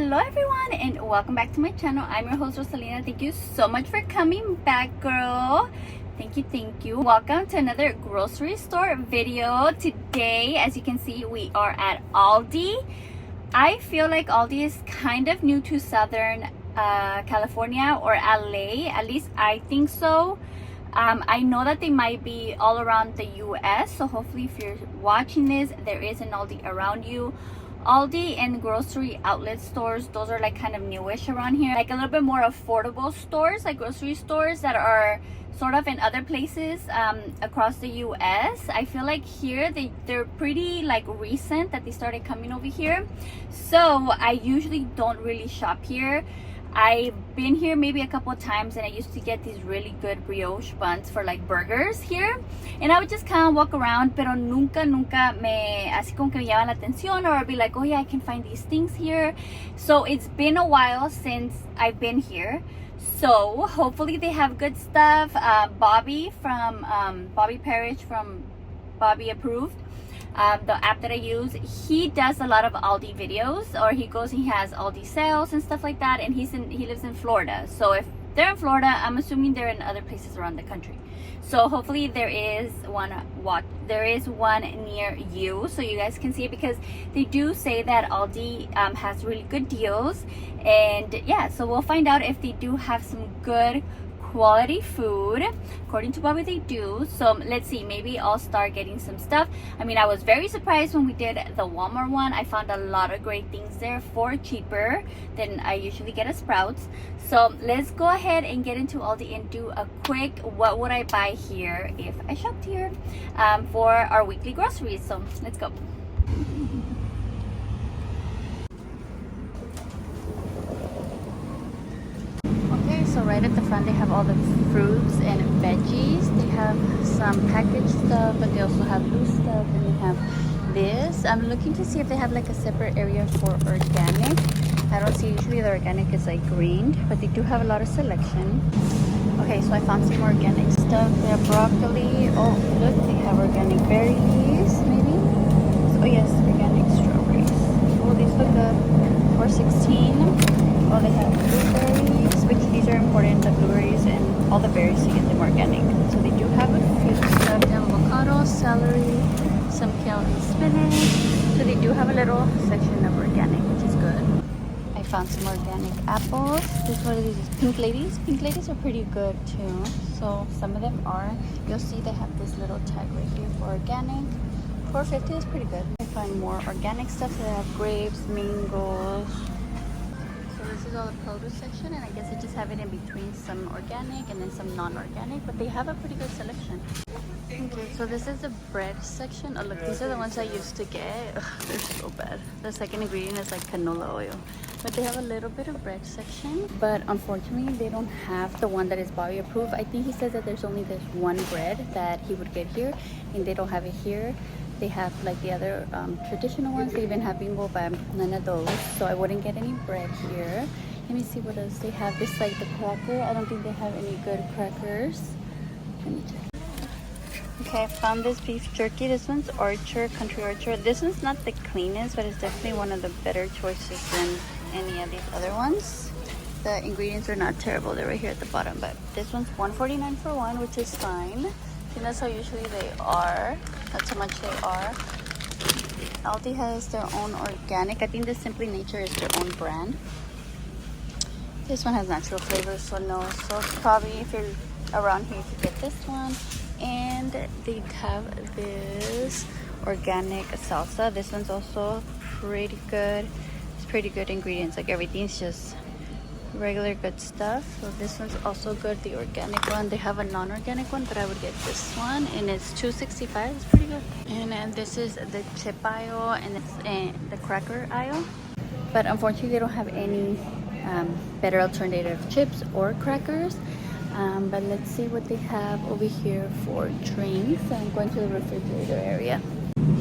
Hello everyone and welcome back to my channel. I'm your host Rosalinda. Thank you so much for coming back, girl. Thank you. Welcome to another grocery store video. Today, as you can see, we are at Aldi. I feel like Aldi is kind of new to Southern California or LA. At least I think so. I know that they might be all around the US, so hopefully if you're watching this, there is an Aldi around you. Aldi and grocery outlet stores, those are like kind of newish around here, like a little bit more affordable stores, like grocery stores that are sort of in other places across the US. I feel like here they're pretty like recent that they started coming over here, so I usually don't really shop here. I've been here maybe a couple of times and I used to get these really good brioche buns for like burgers here, and I would just kind of walk around, pero nunca me así como que me llaman la atención, or I'd be like, oh yeah, I can find these things here. So it's been a while since I've been here, so hopefully they have good stuff. Bobby from Bobby Parrish from Bobby Approved, the app that I use, he does a lot of Aldi videos, or he goes and he has Aldi sales and stuff like that, and he lives in Florida. So if they're in Florida, I'm assuming they're in other places around the country. So hopefully there is one near you so you guys can see it, because they do say that Aldi has really good deals. And yeah, so we'll find out if they do have some good quality food. According to Bobby, they do. So let's see, maybe I'll start getting some stuff. I mean, I was very surprised when we did the Walmart one. I found a lot of great things there for cheaper than I usually get at Sprouts. So let's go ahead and get into Aldi and do a quick what would I buy here if I shopped here for our weekly groceries. So let's go. So right at the front they have all the fruits and veggies. They have some packaged stuff, but they also have loose stuff, and they have this. I'm looking to see if they have like a separate area for organic. I don't see, usually the organic is like green, but they do have a lot of selection. Okay, so I found some organic stuff. They have broccoli. Oh look, they have organic berries maybe. Oh yes, organic strawberries. Oh, these look good. $4.16. Oh, they have blueberries, which these are important, the blueberries and all the berries to get them organic. So they do have a few stuff. They have avocado, celery, some kale and spinach. So they do have a little section of organic, which is good. I found some organic apples. This one of these is pink ladies. Pink ladies are pretty good too. So some of them are. You'll see they have this little tag right here for organic. $4.50 is pretty good. I find more organic stuff. So they have grapes, mangoes. This is all the produce section, and I guess they just have it in between some organic and then some non-organic, but they have a pretty good selection. Okay, so this is the bread section. Oh look, these are the ones I used to get. Ugh, they're so bad. The second ingredient is like canola oil, but they have a little bit of bread section, but unfortunately they don't have the one that is Bobby approved. I think he says that there's only this one bread that he would get here, and they don't have it here. They have like the other traditional ones. They even have bimbo, but none of those, so I wouldn't get any bread here. Let me see what else they have. This like the cracker. I don't think they have any good crackers. Let me check. Okay, I found this beef jerky. This one's Orchard, Country Orchard. This one's not the cleanest, but it's definitely one of the better choices than any of these other ones. The ingredients are not terrible. They're right here at the bottom, but this one's $1.49 for one, which is fine. I think that's how usually they are. That's how much they are. Aldi has their own organic. I think the Simply Nature is their own brand. This one has natural flavors, so no. So probably if you're around here, you could get this one. And they have this organic salsa. This one's also pretty good. It's pretty good ingredients. Like everything's just regular good stuff. So this one's also good, the organic one. They have a non-organic one, but I would get this one, and it's $2.65. It's pretty good. And this is the chip aisle, and it's the cracker aisle, but unfortunately they don't have any better alternative chips or crackers. But let's see what they have over here for drinks. I'm going to the refrigerator area.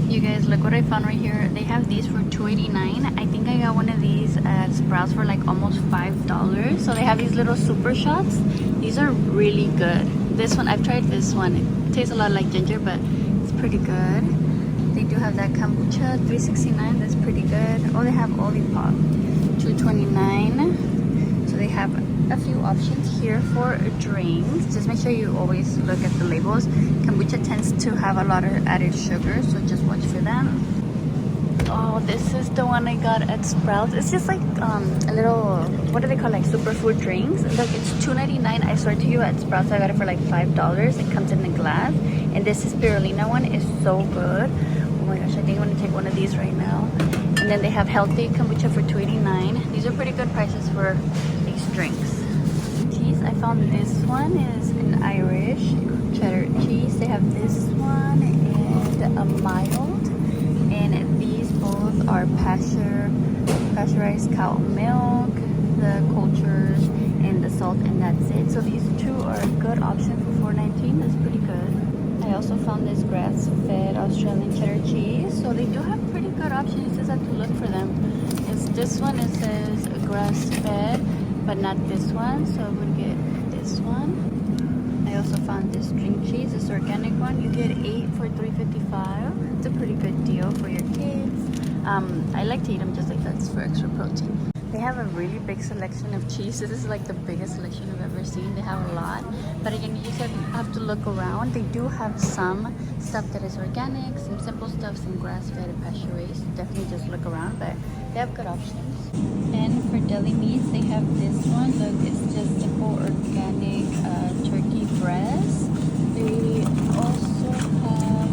You guys, look what I found right here. They have these for $2.89. I think I got one of these at Sprouts for like almost $5. So they have these little super shots. These are really good. This one, I've tried this one. It tastes a lot like ginger, but it's pretty good. They do have that kombucha, $3.69. That's pretty good. Oh, they have Olipop, $2.29. have a few options here for drinks. Just make sure you always look at the labels. Kombucha tends to have a lot of added sugar, so just watch for them. Oh, this is the one I got at Sprouts. It's just like a little, what do they call, like superfood drinks. Look, it's $2.99. I swear to you, at Sprouts I got it for like $5. It comes in a glass, and this spirulina one is so good. Oh my gosh, I think I'm gonna take one of these right now. And then they have healthy kombucha for $2.89. These are pretty good prices for these drinks. Cheese, I found this one is an Irish cheddar cheese. They have this one and a mild. And these both are pasteurized cow milk, the cultures, and the salt, and that's it. So these two are a good option for $4.19. That's pretty good. I also found this grass-fed Australian cheddar cheese. So they do have pretty good options. You just have to look for them. It's this one. It says grass-fed, but not this one. So I would get this one. I also found this string cheese, this organic one. You get 8 for $3.55. It's a pretty good deal for your kids. I like to eat them just like that for extra protein. They have a really big selection of cheese. This is like the biggest selection I've ever seen. They have a lot, but again, you just have to look around. They do have some stuff that is organic, some simple stuff, some grass-fed and pasture-raised. Definitely just look around, but they have good options. And for deli meats, they have this one. Look, it's just simple organic turkey breast. They also have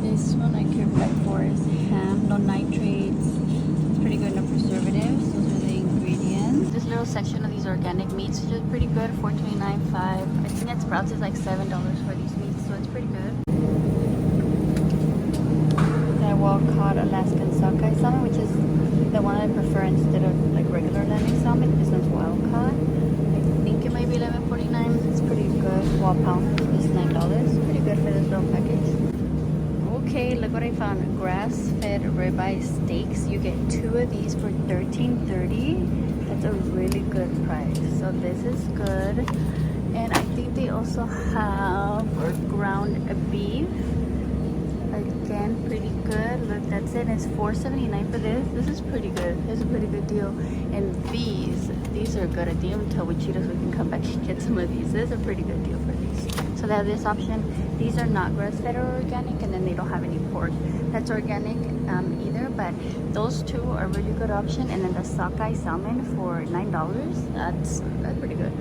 this one. I care back for is ham, no nitrates. It's pretty good, no preservatives. Those are the ingredients. This little section of these organic meats is just pretty good. $4.29, $5. I think at Sprouts is like $7 for these meats, so it's pretty good. That wild-caught Alaskan sockeye salmon, which is the one I prefer instead of like regular Atlantic salmon. This one's wild-caught. I think it might be $11.49. It's pretty good. 12 pounds is $9. Pretty good for this little package. Okay, look what I found. Grass-fed ribeye steaks. You get 2 of these for $13.30. That's a really good price. So this is good. And I think they also have ground beef. Again, pretty good. Look, that's it. It's $4.79 for this. This is pretty good. It's a pretty good deal. And these are good. I think I'm tell with Cheetos we can come back and get some of these. This is a pretty good deal for these. So they have this option. These are not grass-fed or organic, and then they don't have any pork that's organic either. But those two are really good option. And then the sockeye salmon for $9. That's pretty good.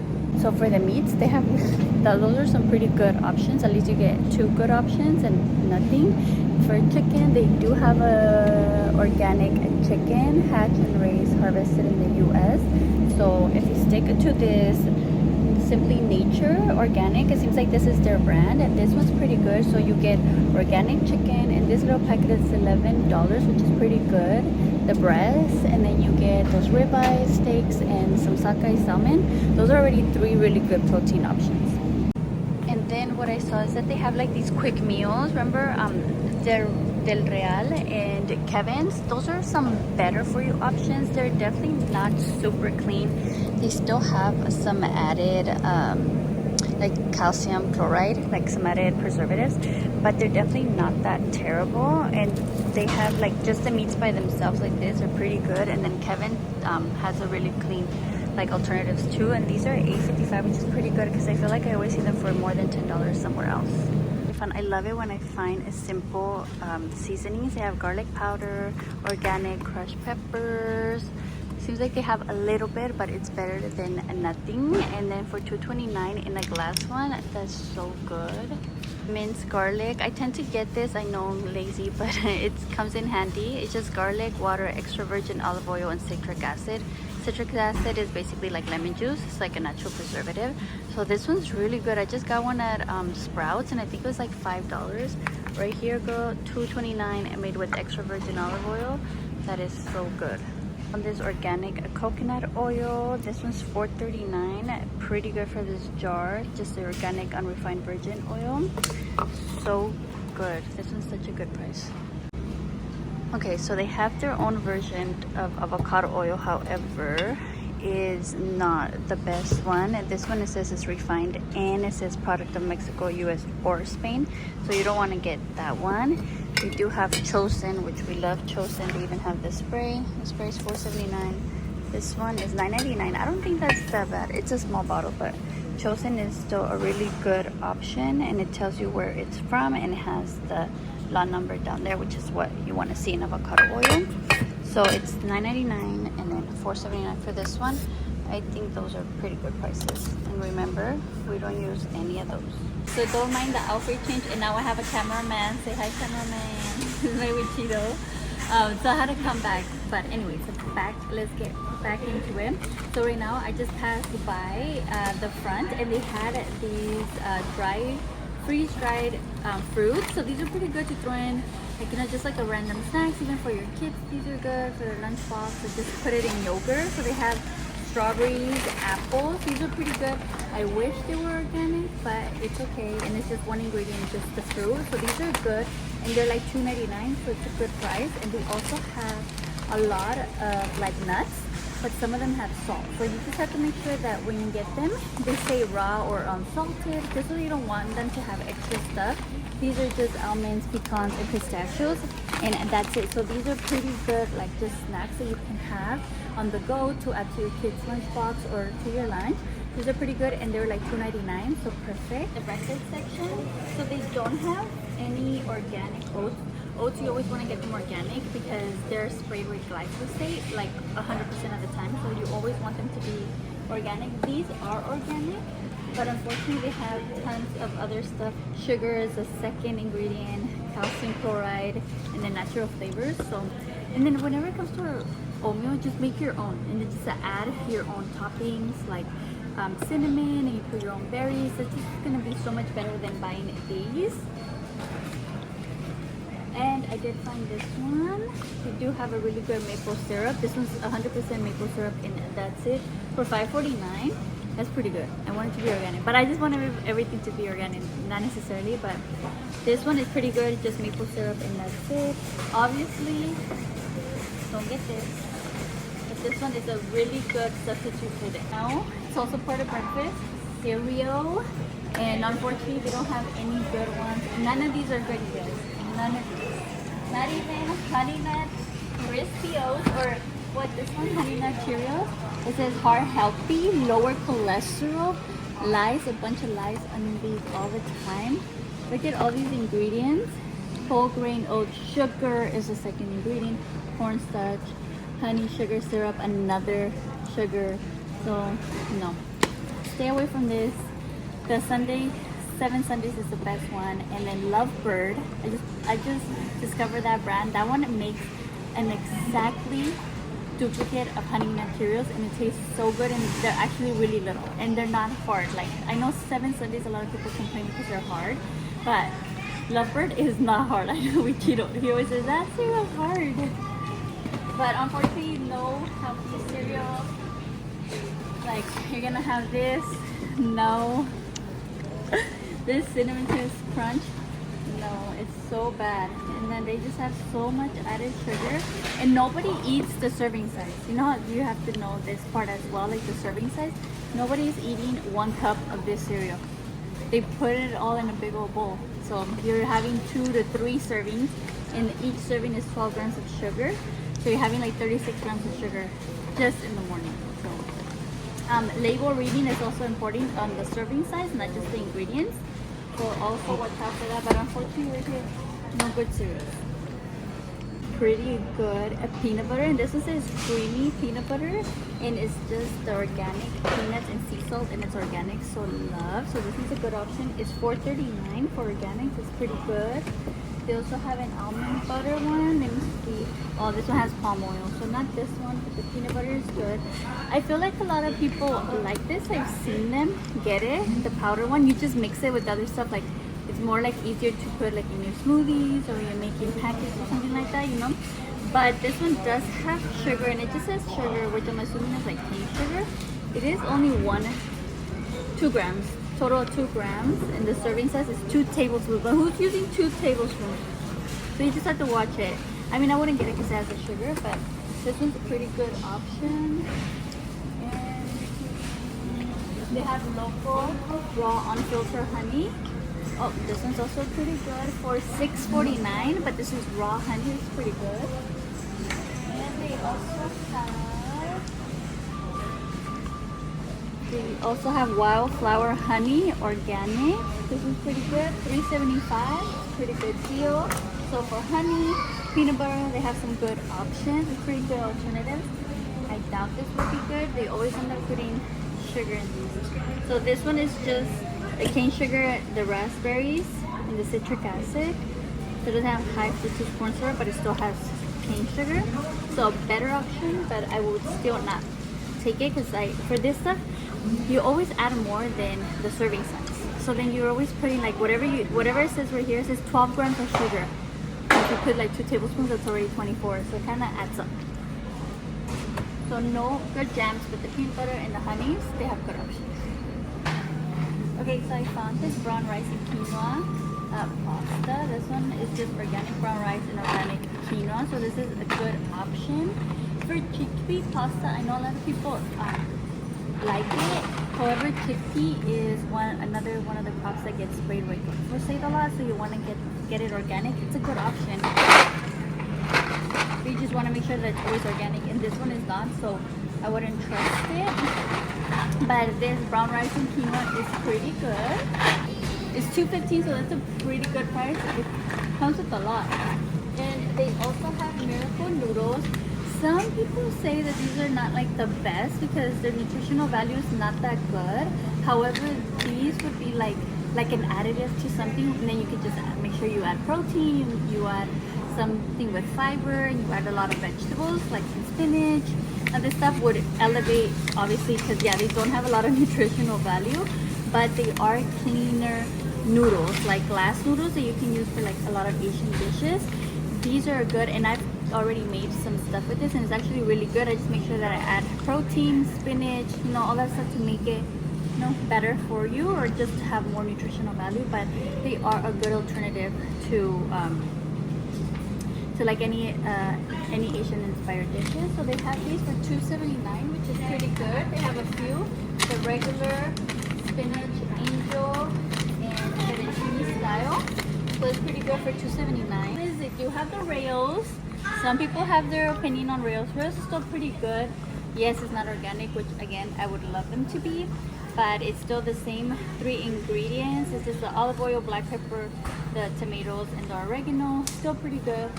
So for the meats, they have those are some pretty good options. At least you get 2 good options and nothing. For chicken, they do have a organic chicken, hatch and raised, harvested in the U.S. So if you stick to this Simply Nature organic, it seems like this is their brand, and this one's pretty good. So you get organic chicken, and this little packet is $11, which is pretty good. The breast, and then you get those ribeye steaks and some sockeye salmon. Those are already 3 really good protein options. And then what I saw is that they have like these quick meals. Remember, Del Real and Kevin's. Those are some better for you options. They're definitely not super clean. They still have some added like calcium chloride, like some added preservatives, but they're definitely not that terrible. And they have like just the meats by themselves like this are pretty good. And then Kevin has a really clean like alternatives too, and these are $8.55, which is pretty good because I feel like I always see them for more than $10 somewhere else. I love it when I find a simple seasonings. They have garlic powder, organic crushed peppers. Seems like they have a little bit, but it's better than nothing. And then for $2.29 in a glass one, that's so good. Minced garlic. I tend to get this. I know I'm lazy, but it comes in handy. It's just garlic, water, extra virgin olive oil, and citric acid. Citric acid is basically like lemon juice. It's like a natural preservative. So this one's really good. I just got one at Sprouts, and I think it was like $5. Right here, girl, $2.29 and made with extra virgin olive oil. That is so good. On this organic coconut oil, this one's $4.39. Pretty good for this jar. Just the organic unrefined virgin oil. So good. This one's such a good price. Okay, so they have their own version of avocado oil, however, is not the best one. And this one, it says it's refined, and it says product of Mexico, US, or Spain. So you don't want to get that one. We do have Chosen, which we love Chosen. They even have the spray. The spray is $4.79. This one is $9.99. I don't think that's that bad. It's a small bottle, but Chosen is still a really good option, and it tells you where it's from, and it has the lot number down there, which is what you want to see in avocado oil. So it's $9.99 and then $4.79 for this one. I think those are pretty good prices. And remember, we don't use any of those. So don't mind the outfit change. And now I have a cameraman. Say hi, cameraman. This is my with Cheeto. So I had to come back. But anyway, so let's get back into it. So right now I just passed by the front, and they had these freeze-dried fruits. So these are pretty good to throw in, like, you know, just like a random snacks, even for your kids. These are good for their lunchbox. So just put it in yogurt. So they have strawberries, apples. These are pretty good. I wish they were organic, but it's okay. And it's just one ingredient, just the fruit. So these are good, and they're like $2.99, so it's a good price. And they also have a lot of like nuts, but some of them have salt. So you just have to make sure that when you get them, they say raw or unsalted, just so you don't want them to have extra stuff. These are just almonds, pecans, and pistachios, and that's it. So these are pretty good, like just snacks that you can have on the go to add to your kids' lunchbox or to your lunch. These are pretty good, and they're like $2.99, so perfect. The breakfast section, so they don't have any organic oats. Oats, you always want to get them organic because they're sprayed with glyphosate like 100% of the time, so you always want them to be organic. These are organic, but unfortunately they have tons of other stuff. Sugar is a second ingredient, calcium chloride, and then natural flavors. So, and then whenever it comes to oatmeal, just make your own, and then just add your own toppings like cinnamon, and you put your own berries. It's just gonna be so much better than buying these. And I did find this one. They do have a really good maple syrup. This one's 100% maple syrup, and that's it for $5.49. That's pretty good. I want it to be organic, but I just want everything to be organic, not necessarily, but this one is pretty good. Just maple syrup, and that's it. Obviously, don't get this, but this one is a really good substitute for it. Now, it's also part of breakfast cereal, and unfortunately, they don't have any good ones. None of these are good, you guys. None of these. Not even Honey Nut Crispy Oats, or what, this one, Honey Nut Cheerios. It says heart healthy, lower cholesterol, lies, a bunch of lies on these all the time. Look at all these ingredients. Whole grain oat sugar is the second ingredient, cornstarch, honey, sugar syrup, another sugar. So no, stay away from this. The Sunday 7 Sundays is the best one, and then Lovebird. I just discovered that brand. That one makes an exactly duplicate of Honey Nut Cheerios, and it tastes so good, and they're actually really little, and they're not hard. Like, I know 7 Sundays, a lot of people complain because they're hard, but Lovebird is not hard. I know with Cheeto, he always says that cereal hard, but unfortunately, no healthy cereal. Like, you're gonna have this, no. This cinnamon twist crunch, no, it's so bad. And then they just have so much added sugar, and nobody eats the serving size. You know how you have to know this part as well, like the serving size. Nobody's eating 1 cup of this cereal. They put it all in a big old bowl. So you're having 2 to 3 servings, and each serving is 12 grams of sugar. So you're having like 36 grams of sugar just in the morning. So label reading is also important on the serving size, not just the ingredients. So also watch out for that, but unfortunately right here, no good cereal. Pretty good peanut butter, and this one says creamy peanut butter, and it's just the organic peanuts and sea salt, and it's organic, so love. So this is a good option. It's $4.39 for organic. It's pretty good. They also have an almond butter one. Let me see. Oh, this one has palm oil, so not this one, but the peanut butter is good. I feel like a lot of people like this. I've seen them get it, the powder one. You just mix it with other stuff. Like, it's more like easier to put like in your smoothies, or you're making pancakes or something like that, you know. But this one does have sugar, and it just says sugar, which I'm assuming is like cane sugar. It is only 2 grams. Total of 2 grams, and the serving size is 2 tablespoons. But who's using 2 tablespoons? So you just have to watch it. I mean, I wouldn't get it because it has the sugar, but this one's a pretty good option. And they have local raw unfiltered honey. Oh, this one's also pretty good for $6.49, but this is raw honey. It's pretty good. And they also have They also have wildflower honey, organic. This is pretty good, $3.75. Pretty good deal. So for honey, peanut butter, they have some good options. It's pretty good alternatives. I doubt this would be good. They always end up putting sugar in these. So this one is just the cane sugar, the raspberries, and the citric acid. So it doesn't have high fructose corn syrup, but it still has cane sugar. So a better option, but I would still not take it because for this stuff, you always add more than the serving size. So then you're always putting like whatever it says right here, it says 12 grams of sugar. If you put like 2 tablespoons, that's already 24. So it kind of adds up. So no good jams, but the peanut butter and the honeys, they have good options. Okay, so I found this brown rice and quinoa pasta. This one is just organic brown rice and organic quinoa. So this is a good option. For chickpea pasta, I know a lot of people like it. However, chickpea is another one of the crops that gets sprayed with glyphosate a lot, so you want to get it organic. It's a good option. You just want to make sure that it's always organic, and this one is not, so I wouldn't trust it. But this brown rice and quinoa is pretty good. It's $2.15, so that's a pretty good price. It comes with a lot. And they also have miracle noodles. Some people say that these are not like the best because their nutritional value is not that good. However, these would be like an additive to something, and then you can just make sure you add protein, you add something with fiber, and you add a lot of vegetables like some spinach. And this stuff would elevate, obviously, because yeah, they don't have a lot of nutritional value, but they are cleaner noodles, like glass noodles that you can use for like a lot of Asian dishes. These are good, and I've already made some stuff with this, and it's actually really good. I just make sure that I add protein, spinach, all that stuff to make it better for you, or just to have more nutritional value. But they are a good alternative to like any Asian inspired dishes. So they have these for $2.79, which is pretty good. They have a few, the regular spinach angel and fettuccine style. So it's pretty good for $2.79. They do have the rails. Some people have their opinion on rails. Rails is still pretty good. Yes, it's not organic, which again, I would love them to be, but it's still the same 3 ingredients. It's just the olive oil, black pepper, the tomatoes, and the oregano. Still pretty good.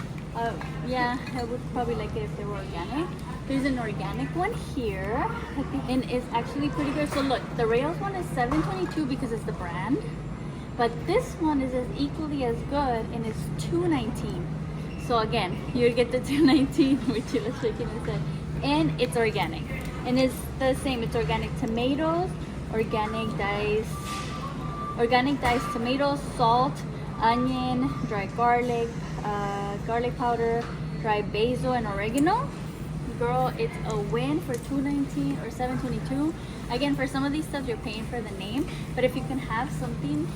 Yeah, I would probably like it if they were organic. There's an organic one here, I think, and it's actually pretty good. So look, the rails one is $7.22 because it's the brand, but this one is equally as good, and it's $2.19. So again, you get the $2.19 with chili chicken instead, and it's organic, and it's the same. It's organic tomatoes, organic diced tomatoes, salt, onion, dry garlic, garlic powder, dry basil, and oregano. Girl, it's a win for $2.19 or $7.22. Again, for some of these stuff, you're paying for the name, but if you can have something,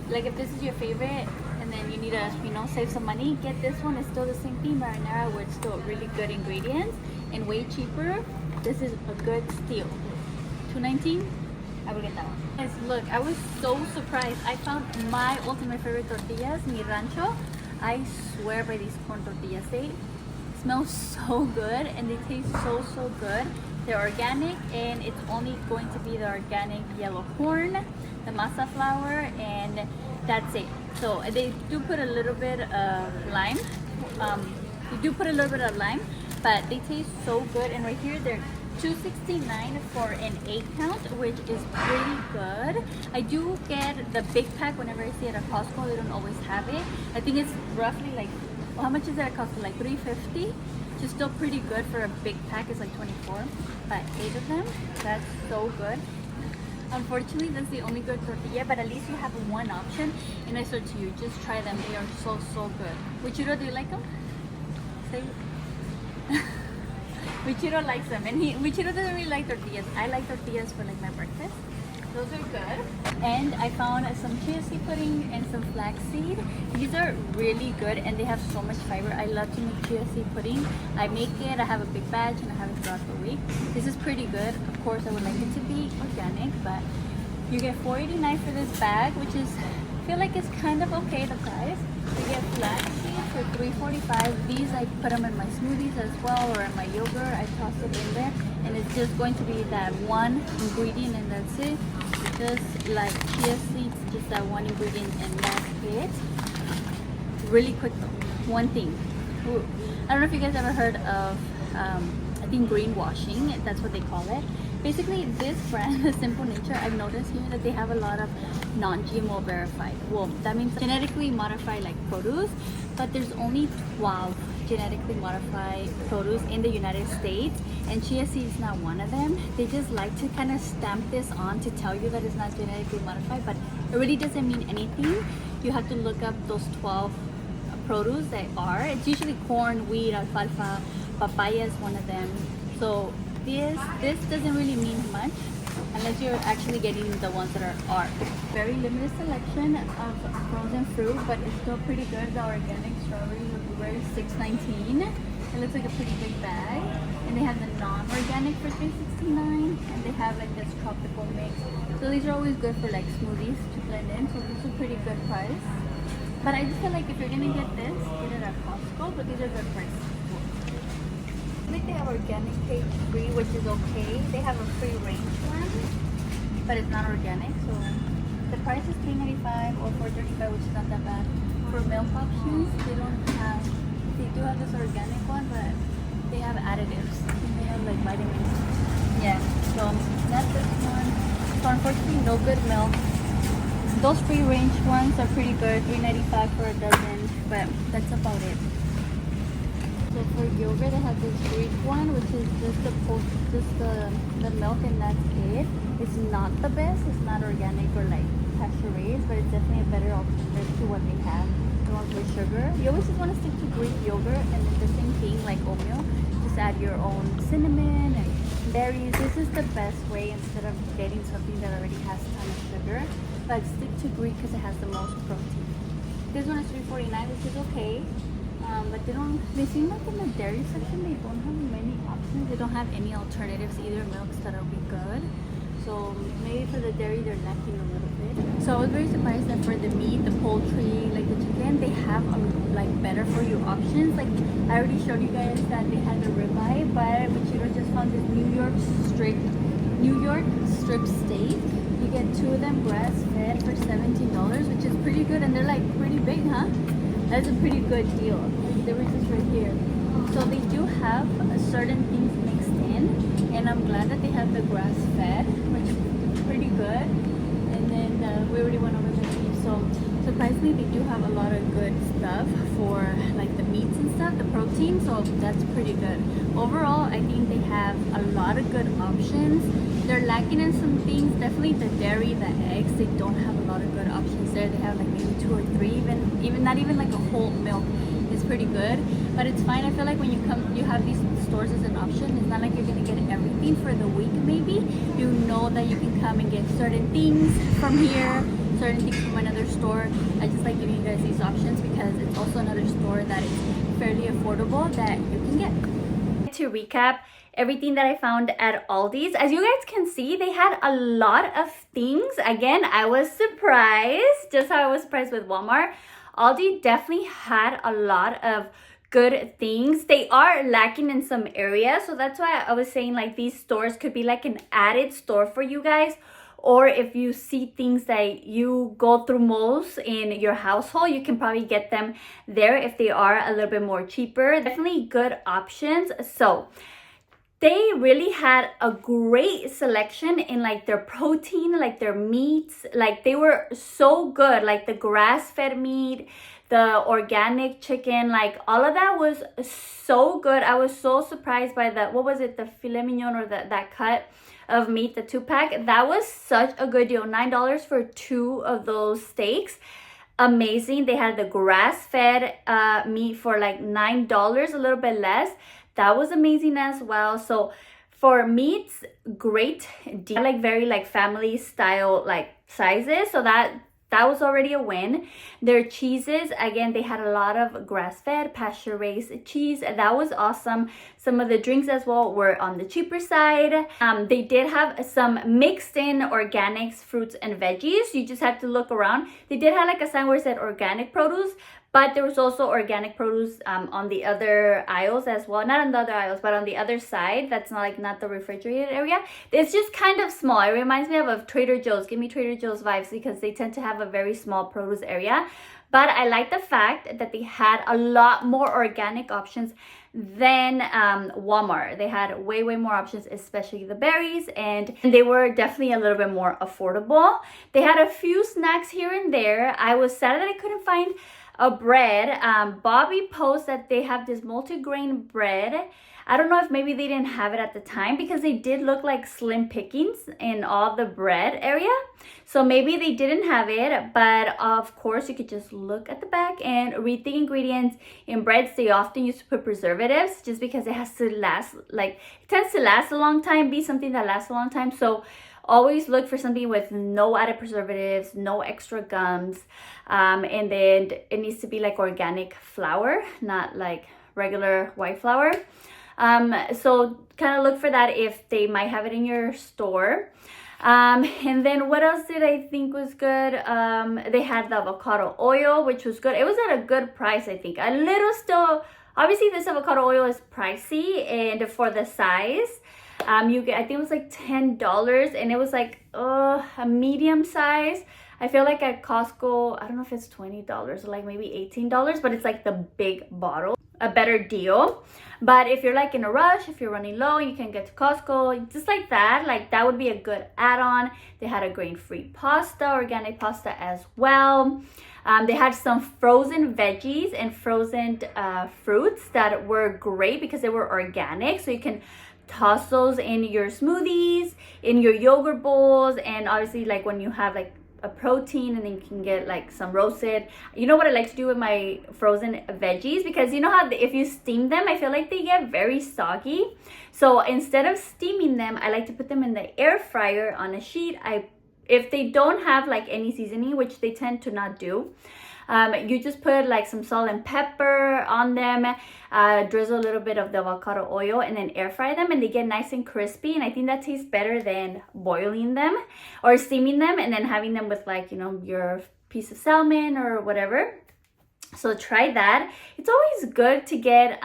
like if this is your favorite, and then you need to, save some money, get this one. It's still the same thing, marinara, with still really good ingredients and way cheaper. This is a good steal. $2.19, I will get that one. Guys, look, I was so surprised. I found my ultimate favorite tortillas, mi rancho. I swear by these corn tortillas. They smell so good, and they taste so good. They're organic, and it's only going to be the organic yellow corn, the masa flour, and that's it. So they do put a little bit of lime. But they taste so good. And right here, they're $2.69 for an 8-count, which is pretty good. I do get the big pack whenever I see it at Costco. They don't always have it. I think it's roughly like, how much is it at Costco? Like $3.50. Which is still pretty good for a big pack. It's like 24, but 8 of them. That's so good. Unfortunately, that's the only good tortilla, but at least you have one option. And I said to you, just try them. They are so good. Wichiro, do you like them? Say. Wichiro likes them, and Wichiro doesn't really like tortillas. I like tortillas for like my breakfast. Those are good. And I found some chia seed pudding and some flaxseed. These are really good, and they have so much fiber. I love to make chia seed pudding. I make it, I have a big batch, and I have it throughout the week. This is pretty good. Of course, I would like it to be organic, but you get $4.89 for this bag, which is, I feel like it's kind of okay, the price. You get flaxseed for $3.45. These I put them in my smoothies as well, or in my yogurt. I toss it in there, and it's just going to be that one ingredient, and that's it. Just like chia seeds, just that one ingredient, and that's it. Really quick though. One thing. Ooh. I don't know if you guys ever heard of I think greenwashing. That's what they call it. Basically, this brand, Simple Nature, I've noticed here that they have a lot of non-GMO verified. Well, that means genetically modified like produce, but there's only 12 genetically modified produce in the United States, and chia seed is not one of them. They just like to kind of stamp this on to tell you that it's not genetically modified, but it really doesn't mean anything. You have to look up those 12 produce that are. It's usually corn, wheat, alfalfa, papaya is one of them. So this doesn't really mean much unless you're actually getting the ones that are. Very limited selection of frozen fruit, but it's still pretty good. The organic strawberries and blueberries, $6.19. It looks like a pretty big bag. And they have the non-organic for $3.69, and they have like this tropical mix. So these are always good for like smoothies to blend in. So this is a pretty good price. But I just feel like if you're gonna get this, get it at Costco. But these are good prices. I think they have organic cake free, which is okay. They have a free range one, but it's not organic. So the price is $3.95 or $4.35, which is not that bad. For milk options, they don't have. They do have this organic one, but they have additives. They have like vitamins. Yeah. So that's this one. So unfortunately, no good milk. Those free range ones are pretty good. $3.95 for a dozen, but that's about it. So for yogurt, they have this Greek one, which is just the milk, and that's it. It's not the best. It's not organic or like pasture raised, but it's definitely a better alternative to what they have. The ones with sugar. You always just want to stick to Greek yogurt, and then the same thing like oatmeal. Just add your own cinnamon and berries. This is the best way instead of getting something that already has a ton of sugar. But stick to Greek because it has the most protein. This one is $3.49, which is okay. But they seem like in the dairy section, they don't have many options. They don't have any alternatives, either milks that will be good. So maybe for the dairy, they're lacking a little bit. So I was very surprised that for the meat, the poultry, like the chicken, they have like better for you options. Like I already showed you guys that they had the ribeye, but Machiro just found this New York strip steak. You get 2 of them grass fed for $17, which is pretty good, and they're like pretty big, huh? That's a pretty good deal. There was this right here. So they do have certain things mixed in, and I'm glad that they have the grass fed, which is pretty good. And then we already went over the beef. So surprisingly, they do have a lot of good stuff for like the meats and stuff, the protein. So that's pretty good. Overall, I think they have a lot of good options. They're lacking in some things. Definitely the dairy, the eggs, they don't have a lot of good options there. They have like maybe 2 or 3, even not even like a whole milk is pretty good. But it's fine. I feel like when you have these stores as an option. It's not like you're gonna get everything for the week maybe. You know that you can come and get certain things from here, certain things from another store. I just like giving you guys these options because it's also another store that is fairly affordable that you can get. To recap everything that I found at Aldi's, as you guys can see, they had a lot of things. Again, I was surprised, just how I was surprised with Walmart. Aldi definitely had a lot of good things. They are lacking in some areas, so that's why I was saying like these stores could be like an added store for you guys. Or if you see things that you go through most in your household, you can probably get them there if they are a little bit more cheaper. Definitely good options. So they really had a great selection in like their protein, like their meats. Like they were so good, like the grass-fed meat, the organic chicken, like all of that was so good. I was so surprised by the, what was it, the filet mignon, or that cut of meat, the 2-pack. That was such a good deal. $9 for 2 of those steaks. Amazing. They had the grass-fed meat for like $9, a little bit less. That was amazing as well. So for meats, great deal. Like very like family style like sizes. So that was already a win. Their cheeses, again, they had a lot of grass-fed, pasture-raised cheese. That was awesome. Some of the drinks as well were on the cheaper side. They did have some mixed in organics, fruits, and veggies. You just had to look around. They did have like a sign where it said organic produce, But there was also organic produce on the other aisles as well. Not on the other aisles, but on the other side. That's not the refrigerated area. It's just kind of small. It reminds me of Trader Joe's. Give me Trader Joe's vibes because they tend to have a very small produce area. But I like the fact that they had a lot more organic options than Walmart. They had way more options, especially the berries, and they were definitely a little bit more affordable. They had a few snacks here and there. I was sad that I couldn't find a bread. Bobby posted that they have this multi-grain bread. I don't know if maybe they didn't have it at the time because they did look like slim pickings in all the bread area. So maybe they didn't have it, but of course you could just look at the back and read the ingredients. In breads, they often used to put preservatives just because it has to last, like it tends to last a long time, be something that lasts a long time. So always look for something with no added preservatives, no extra gums, and then it needs to be like organic flour, not like regular white flour. So kind of look for that if they might have it in your store. And then what else did I think was good? They had the avocado oil, which was good. It was at a good price, I think. A little still, obviously this avocado oil is pricey, and for the size, you get, I think it was like $10, and it was like a medium size. I feel like at Costco, I don't know if it's $20 or like maybe $18, but it's like the big bottle, a better deal. But if you're like in a rush, if you're running low, you can get to Costco, just like that would be a good add-on. They had a grain-free pasta, organic pasta as well. They had some frozen veggies and frozen fruits that were great because they were organic. So you can toss those in your smoothies, in your yogurt bowls, and obviously like when you have like a protein, and then you can get like some roasted. You know what I like to do with my frozen veggies, because you know how if you steam them, I feel like they get very soggy. So instead of steaming them, I like to put them in the air fryer on a sheet. If they don't have like any seasoning, which they tend to not do, you just put like some salt and pepper on them, drizzle a little bit of the avocado oil, and then air fry them, and they get nice and crispy. And I think that tastes better than boiling them or steaming them and then having them with like, you know, your piece of salmon or whatever. So try that. It's always good to get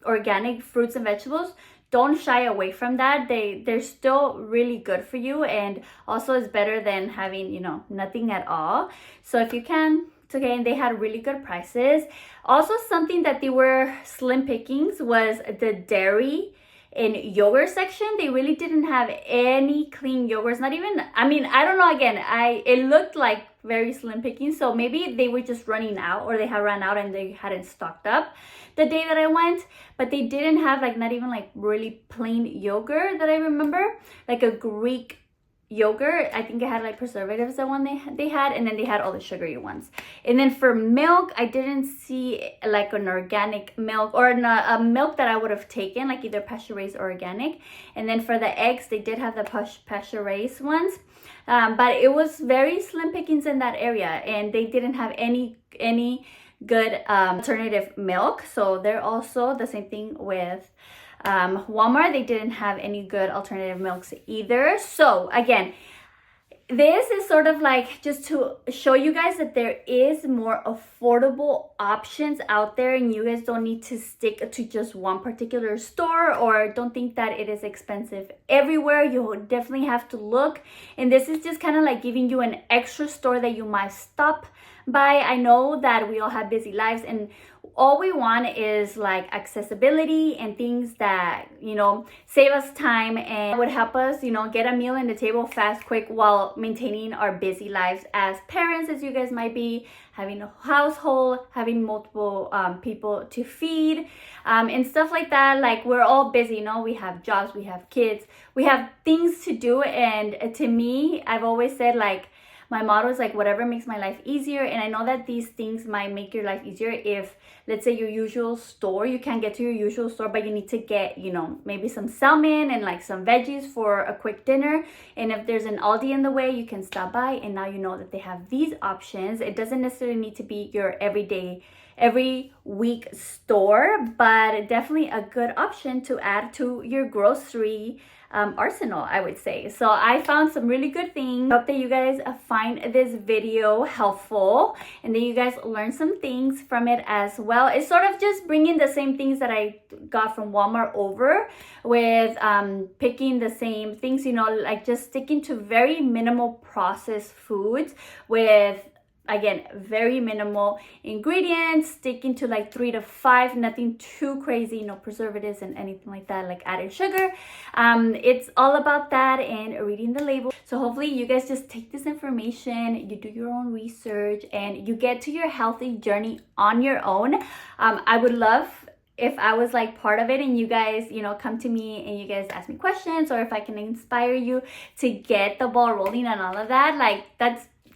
organic fruits and vegetables. Don't shy away from that. They're still really good for you, and also it's better than having, you know, nothing at all. So if you can, it's okay. And they had really good prices. Also, something that they were slim pickings was the dairy and yogurt section. They really didn't have any clean yogurts. Not even, I mean, I don't know, again, it looked like very slim pickings, so maybe they were just running out, or they had run out and they hadn't stocked up the day that I went. But they didn't have like, not even like really plain yogurt that I remember, like a Greek yogurt. I think it had like preservatives, the one they had, and then they had all the sugary ones. And then for milk, I didn't see like an organic milk, or a milk that I would have taken, like either pasture raised or organic. And then for the eggs, they did have the pasture raised ones, but it was very slim pickings in that area, and they didn't have any good alternative milk. So they're also the same thing with Walmart. They didn't have any good alternative milks either. So again, this is sort of like just to show you guys that there is more affordable options out there, and you guys don't need to stick to just one particular store, or don't think that it is expensive everywhere. You definitely have to look, and this is just kind of like giving you an extra store that you might stop by. I know that we all have busy lives, and all we want is like accessibility and things that, you know, save us time and would help us, you know, get a meal on the table fast, quick, while maintaining our busy lives as parents, as you guys might be, having a household, having multiple people to feed, and stuff like that. Like, we're all busy, you know, we have jobs, we have kids, we have things to do. And to me, I've always said, like, my motto is like, whatever makes my life easier. And I know that these things might make your life easier if, let's say, your usual store, you can't get to your usual store, but you need to get, you know, maybe some salmon and like some veggies for a quick dinner. And if there's an Aldi in the way, you can stop by, and now you know that they have these options. It doesn't necessarily need to be your every week store, but definitely a good option to add to your grocery arsenal, I would say. So I found some really good things. Hope that you guys find this video helpful and that you guys learn some things from it as well. It's sort of just bringing the same things that I got from Walmart over with picking the same things, you know, like just sticking to very minimal processed foods with, again, very minimal ingredients, sticking to like 3 to 5, nothing too crazy, no preservatives and anything like that, like added sugar. It's all about that and reading the label. So hopefully you guys just take this information, you do your own research, and you get to your healthy journey on your own. I would love if I was like part of it and you guys, you know, come to me and you guys ask me questions, or if I can inspire you to get the ball rolling and all of that. Like,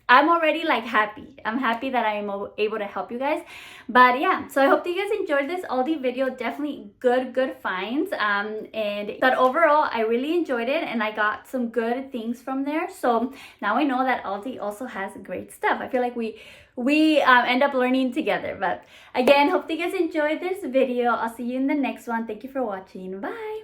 I'm already like happy. I'm happy that I am able to help you guys. But yeah, so I hope that you guys enjoyed this Aldi video. Definitely good finds. But overall, I really enjoyed it and I got some good things from there. So now I know that Aldi also has great stuff. I feel like we end up learning together. But again, hope that you guys enjoyed this video. I'll see you in the next one. Thank you for watching. Bye.